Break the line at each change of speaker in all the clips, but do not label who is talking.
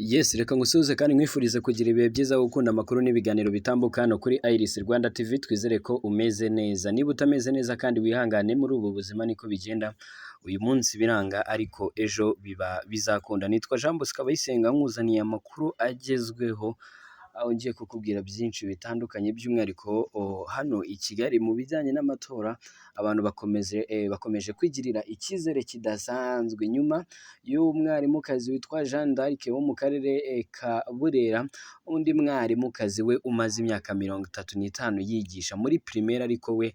Yes, reka ngusuhuze kandi nkwifurize kugira ibihe byiza gukunda amakuru n'ibiganiro bitambuka hano kuri Iris Rwanda TV. Twizere ko umeze neza. Niba utameze neza kandi wihangane, muri ubu buzima niko bigenda. Uyu munsi biranga ariko ejo biba bizakunda. Nitwa Jean Bosco Abayisenga, nkuzaniye amakuru agezweho, aho ngiye kukubwira byinshi bitandukanye, by'umwihariko hano i Kigali mu bijyanye n'amatora. Abantu bakomeje kwigirira icyizere kidasanzwe nyuma y'umwarimukazi witwa Jeanne d'Arc wo mu karere ka Burera, undi mwarimukazi we umaze imyaka 35 yigisha muri primaire, ariko we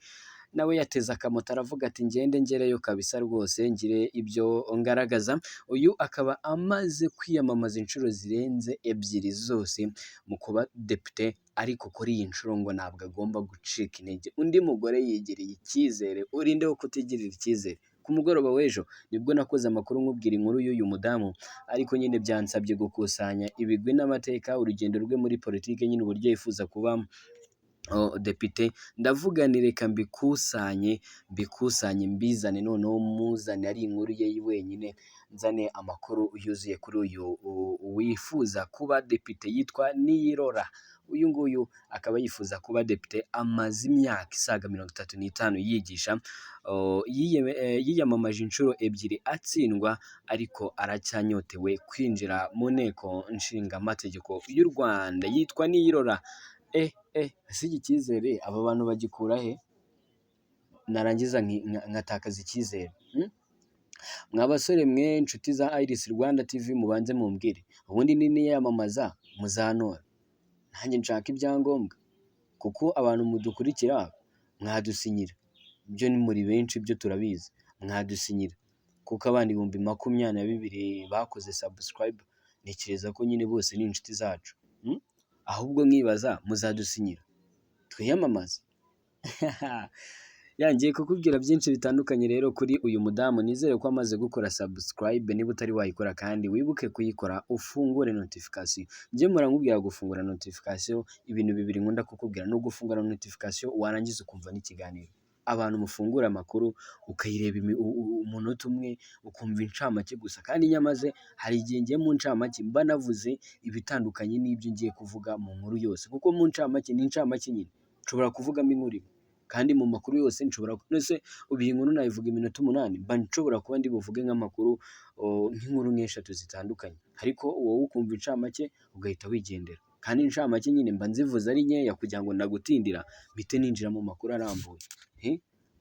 nawe yateze akamoto aravuga ati ngende ngereyo kabisa rwose ngire ibyo ngaragaza. Uyu akaba amaze kwiyamamaza inshuro zirenze ebyiri zose mu kuba depite, ariko kuri iyi nshuro ngo ntabwo agomba gucika intege. Undi mugore yigiriye icyizere, urindeho kutigirira icyizere. Ku mugoroba w'ejo nibwo nakoze amakuru nkubwira inkuru y'uyu mudamu, ariko nyine byansabye gukusanya ibigwi n'amateka, urugendo rwe muri politiki, nyine uburyo yifuza kuba depite. Ndavuga ni reka mbikusanye mbizane, noneho muzane ari inkuru ye wenyine, nzane amakuru yuzuye kuri uyu wifuza kuba depite yitwa Niyirora. Uyu nguyu akaba yifuza kuba depite, amaze imyaka isaga 35 yigisha. Yiyamamaje inshuro ebyiri atsindwa, ariko aracyanyotewe kwinjira mu nteko nshingamategeko y'u Rwanda. Yitwa Niyirora. Ese iki cyizere aba bantu bagikura he? Narangiza nkatakaza icyizere. Mwa basore mwe inshuti za Iris Rwanda TV, mubanze mumbwire, ubundi niyamamaza muzantora? Nanjye nshaka ibyangombwa, kuko abantu mudukurikira mwadusinyira. Byo ni muri benshi, byo turabizi, mwadusinyira kuko abandi 22,000 bakoze subscribe, ntekereza ko nyine bose ni inshuti zacu. Ahubwo nkibaza muzadusinyira twiyamamaze? Yangiye kukubwira byinshi bitandukanye rero kuri uyu mudamu. Nizere ko amaze gukora subscribe. Niba utari wayikora kandi wibuke kuyikora, ufungure notification. Njye murangubwira gufungura notification, ibintu bibiri nkunda kukubwira no gufungura notification, warangiza ukumva n'ikiganiro. Abantu mufungura amakuru ukayireba umunota umwe ukumva incamake gusa, kandi nyamaze hari igihe ngiye mu ncamake mba navuze ibitandukanye n'ibyo ngiye kuvuga mu nkuru yose, kuko mu ncamake ni incamake nyine, nshobora kuvugamo inkuru imwe, kandi mu makuru yose nshobora nese ubiye inkuru nayivuga iminota 8, mba nshobora kuba ndi buvuge nk'amakuru nk'inkuru nk'eshatu zitandukanye, ariko wowe ukumva incamake ugahita wigendera. Kandi incamake nyine mba nzivuze ari nkeya kugira ngo ndagutindira mpite ninjira mu makuru arambuye.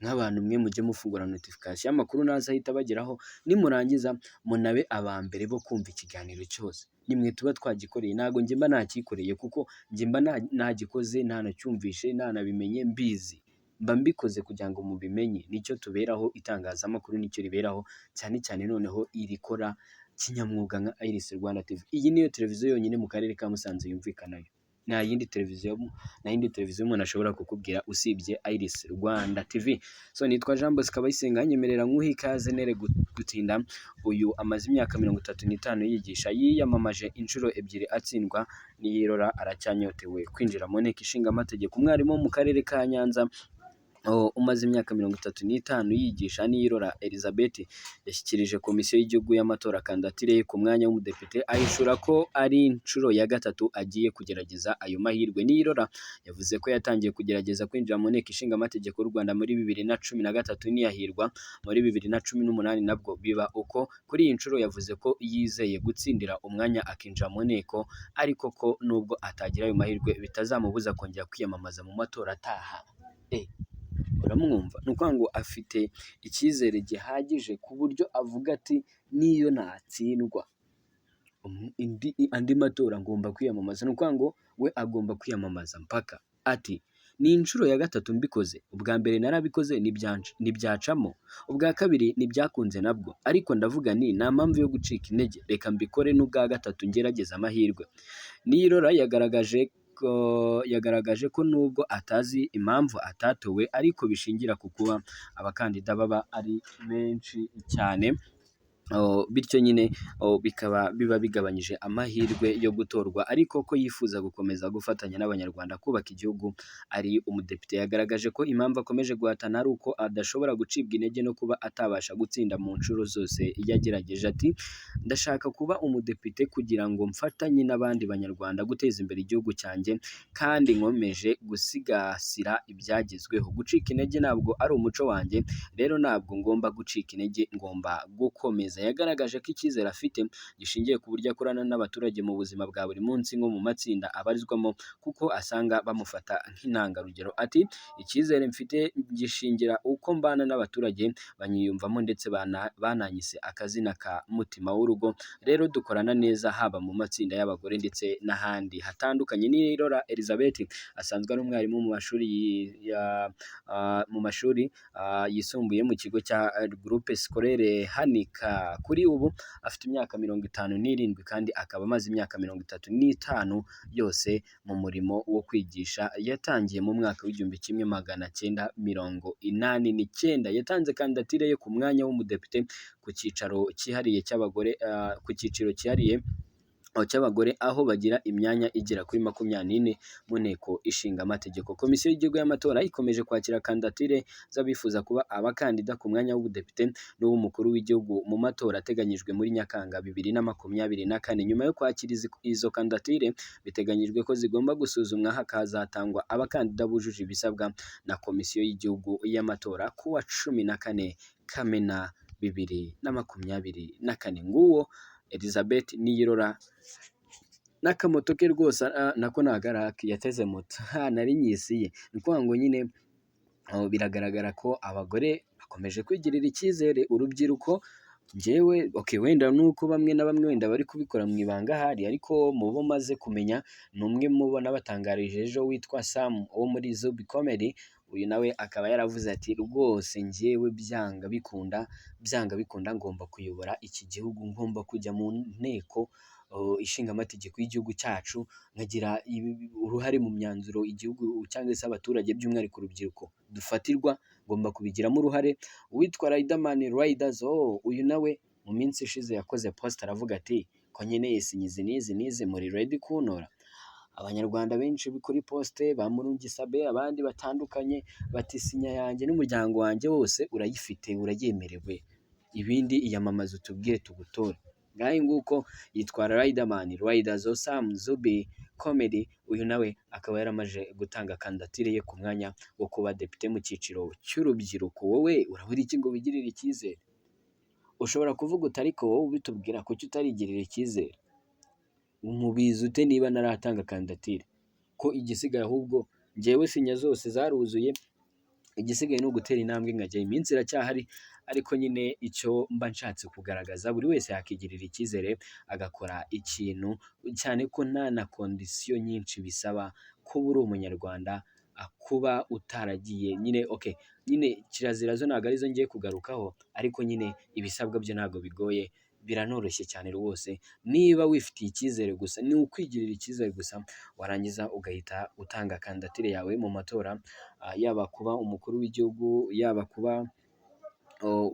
Nk'abantu mwe mujye mufungura notification, amakuru naza ahita bageraho, nimurangiza munabe abambere bo kumva ikiganiro cyose. Nimwe tuba twagikoreye, ntago njye mba nakikoreye, kuko njye mba nagikoze ntanacyumvishe ntanabimenye mbizi, mba mbikoze kugira ngo mubimenye. Nicyo tuberaho, itangazamakuru nicyo riberaho, cyane cyane noneho irikora kinyamwuga nka Iris Rwanda TV. Iyi niyo televiziyo yonyine mu karere ka Musanze yumvikanayo. Nta yindi televiziyo umuntu ashobora kukubwira usibye Iris Rwanda TV. So nitwa Jean Bosco Abayisenga, nyemerera nkuhe ikaze nere gutinda. Uyu amaze imyaka 35 yigisha, yiyamamaje inshuro ebyiri atsindwa. Niyirora aracyanyotewe kwinjira mu nteko ishinga amategeko. Umwarimu wo mu karere ka Nyanza umaze imyaka 35 yigisha, Niyirora Elizabeth, yashyikirije komisiyo y'igihugu y'amatora kandidatire ye ku mwanya w'umudepite, ahishura ko ari inshuro ya gatatu agiye kugerageza ayo mahirwe. Niyirora yavuze ko yatangiye kugerageza kwinjira mu nteko ishinga amategeko y'u Rwanda muri 2013 niyahirwa muri 2018 nabwo biba uko. Kuri iyi nshuro yavuze ko yizeye gutsindira umwanya akinjira mu nteko, ariko ko nubwo atagira ayo mahirwe bitazamubuza kongera kwiyamamaza mu matora ataha. Uramwumva? Ni ukuvuga ngo afite icyizere gihagije ku buryo avuga ati niyo natsindwa andi matora ngomba kwiyamamaza. Ni ukuvuga ngo we agomba kwiyamamaza mpaka. Ati ni inshuro ya gatatu mbikoze, ubwa mbere narabikoze ntibyacamo, ubwa kabiri ntibyakunze nabwo, ariko ndavuga nta mpamvu yo gucika intege, reka mbikore n'ubwa gatatu ngerageza amahirwe. Niyirora yagaragaje ko nubwo atazi impamvu atatowe, ariko bishingira ku kuba abakandida baba ari benshi cyane, bityo nyine bikaba biba bigabanyije amahirwe yo gutorwa, ariko ko yifuza gukomeza gufatanya n'Abanyarwanda kubaka igihugu. Ari umudepite yagaragaje ko impamvu akomeje guhatana ari uko adashobora gucibwa intege no kuba atabasha gutsinda mu nshuro zose yagerageje. Ati ndashaka kuba umudepite kugira ngo mfatanye n'abandi Banyarwanda guteza imbere igihugu cyanjye kandi nkomeje gusigasira ibyagezweho. Gucika intege ntabwo ari umuco wanjye, rero ntabwo ngomba gucika intege, ngomba gukomeza. Yagaragaje ko icyizere afite gishingiye ku buryo akorana n'abaturage mu buzima bwa buri munsi nko mu matsinda abarizwamo, kuko asanga bamufata nk'intangarugero. Ati icyizere mfite gishingira uko mbana n'abaturage, banyiyumvamo ndetse bananyise akazina ka mutima w'urugo, rero dukorana neza haba mu matsinda y'abagore ndetse n'ahandi hatandukanye. Nirora Elizabeth asanzwe ari umwarimu mu mashuri yisumbuye mu kigo cya Groupe Scolaire Hanika. Kuri ubu afite imyaka 57 kandi akaba amaze imyaka 35 yose mu murimo wo kwigisha. Yatangiye mu mwaka w'1989. Yatanze kandidatire ye ku mwanya w'umudepite ku cyicaro cyihariye cy'abagore, ku cyiciro cyihariye cy'abagore, aho bagira imyanya igera kuri 24 mu nteko ishinga amategeko. Komisiyo y'igihugu y'amatora ikomeje kwakira kandidatire z'abifuza kuba abakandida ku mwanya w'ubudepite n'uw'umukuru w'igihugu mu matora ateganyijwe muri Nyakanga 2024. Nyuma yo kwakira izo kandidatire, biteganyijwe ko zigomba gusuzumwa hakazatangwa abakandida bujuje ibisabwa na komisiyo y'igihugu y'amatora ku wa 14 Kamena 2024. Nguwo Elizabeth Niyirora n'akamoto ke rwose, nako nagaraki yateze moto nari nyisiye. Ni ukuvuga ngo nyine biragaragara ko abagore bakomeje kwigirira icyizere urubyiruko. Njyewe wenda nuko bamwe na bamwe wenda bari kubikora mu ibanga ahari, ariko mu bo maze kumenya ni umwe mu bo nabatangarije ejo witwa Sam wo muri Zubi Comedy. Uyu nawe akaba yaravuze ati rwose njyewe byanga bikunda ngomba kuyobora iki gihugu, ngomba kujya mu nteko ishinga amategeko y'igihugu cyacu, nkagira uruhare mu myanzuro igihugu cyangwa se abaturage by'umwihariko urubyiruko dufatirwa, ngomba kubigiramo uruhare. Uwitwa Riderman Riders, uyu nawe mu minsi ishize yakoze post aravuga ati ko nkeneye sinyizi nizi muri ready kuntora. Abanyarwanda benshi kuri poste bamurungisabe, abandi batandukanye bati sinya yanjye n'umuryango wanjye wose urayifite, urayemerewe, ibindi iyamamaza utubwire tugutore. Ngahe nguko yitwara Riderman Riders Sam Zubi Comedy. Uyu nawe akaba yaramaje gutanga kandidatire ye ku mwanya wo kuba depite mu cyiciro cy'urubyiruko. Wowe urabura iki ngo wigirire icyizere? Ushobora kuvuga uti ariko wowe ubitubwira kuki utarigirira icyizere? Umubizi ute niba naratanga kandidatire? Ko igisigaye ahubwo njyewe sinya zose zaruzuye, igisigaye ni ugutera intambwe nkajya. Iminsi iracyahari, ariko nyine icyo mba nshatse kugaragaza, buri wese yakigirira icyizere agakora ikintu, cyane ko nta na kondisiyo nyinshi bisaba kuba uri umunyarwanda, kuba utaragiye nyine nyine kirazira zo ntabwo arizo ngiye kugarukaho, ariko nyine ibisabwa byo ntabwo bigoye, biranoroshye cyane rwose. Niba wifitiye icyizere gusa, ni ukwigirira icyizere gusa, warangiza ugahita utanga kandidatire yawe mu matora, yaba kuba umukuru w'igihugu, yaba kuba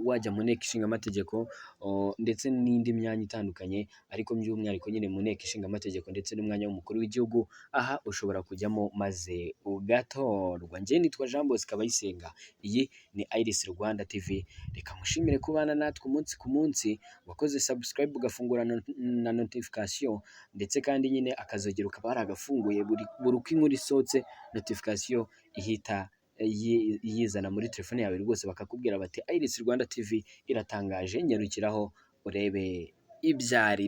wajya mu nteko ishinga amategeko ndetse n'indi myanya itandukanye, ariko by'umwihariko nyine mu nteko ishinga amategeko ndetse n'umwanya w'umukuru w'igihugu. Aha ushobora kujyamo maze ugatorwa. Njye nitwa Jean Bosco Abayisenga, iyi ni Iris Rwanda TV. Reka mushimire kubana natwe umunsi ku munsi, wakoze subscribe ugafungura na notification, ndetse kandi nyine akazogera ukaba haragafunguye, buri uko inkuru isohotse notification ihita yizana muri telefone yawe rwose, bakakubwira bati Iris Rwanda TV iratangaje, nyarukiraho urebe ibyari